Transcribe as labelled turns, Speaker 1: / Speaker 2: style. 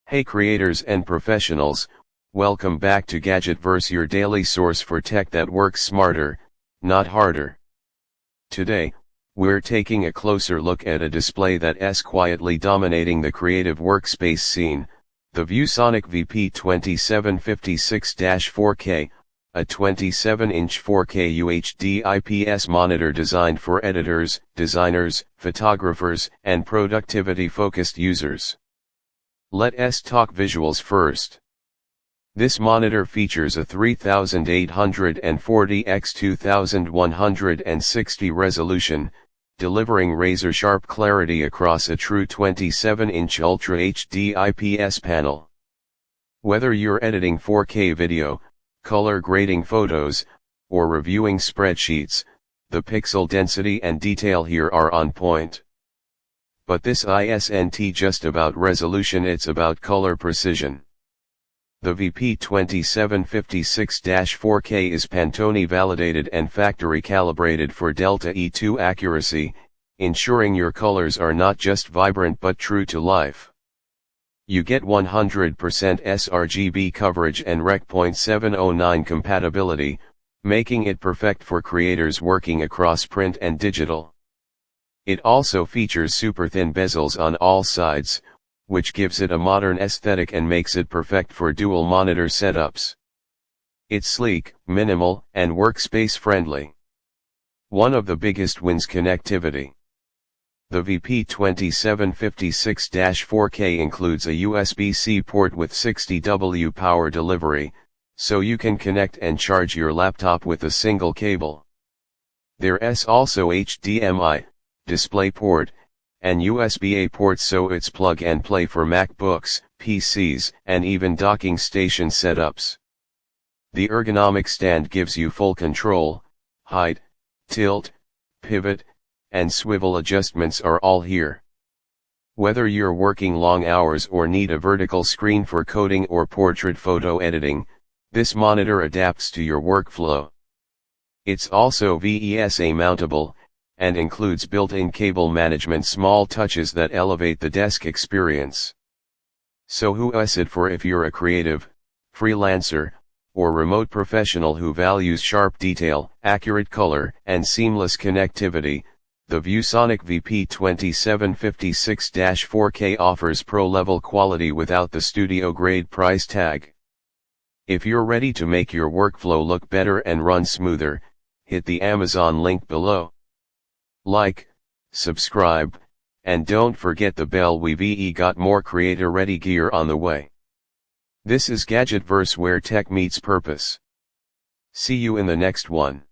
Speaker 1: Hey creators and professionals, welcome back to Gadgetverse, your daily source for tech that works smarter, not harder. Today, we're taking a closer look at a display that's quietly dominating the creative workspace scene, the ViewSonic VP2756-4K, a 27-inch 4K UHD IPS monitor designed for editors, designers, photographers, and productivity-focused users. Let's talk visuals first. This monitor features a 3840 x 2160 resolution, delivering razor-sharp clarity across a true 27-inch Ultra HD IPS panel. Whether you're editing 4K video, color grading photos, or reviewing spreadsheets, the pixel density and detail here are on point. But this isn't just about resolution, it's about color precision. The VP2756-4K is Pantone Validated and factory calibrated for Delta E2 accuracy, ensuring your colors are not just vibrant but true to life. You get 100% sRGB coverage and Rec. .709 compatibility, making it perfect for creators working across print and digital. It also features super thin bezels on all sides, which gives it a modern aesthetic and makes it perfect for dual monitor setups. It's sleek, minimal, and workspace friendly. One of the biggest wins: connectivity. The VP2756-4K includes a USB-C port with 60W power delivery, so you can connect and charge your laptop with a single cable. There's also HDMI, DisplayPort, and USB-A ports, so it's plug and play for MacBooks, PCs, and even docking station setups. The ergonomic stand gives you full control. Height, tilt, pivot, and swivel adjustments are all here. Whether you're working long hours or need a vertical screen for coding or portrait photo editing, this monitor adapts to your workflow. It's also VESA mountable, and includes built-in cable management, small touches that elevate the desk experience. So who's it for if you're a creative, freelancer, or remote professional who values sharp detail, accurate color, and seamless connectivity? The ViewSonic VP2756-4K offers pro-level quality without the studio-grade price tag. If you're ready to make your workflow look better and run smoother, hit the Amazon link below. Like, subscribe, and don't forget the bell. We've got more creator-ready gear on the way. This is Gadgetverse, where tech meets purpose. See you in the next one.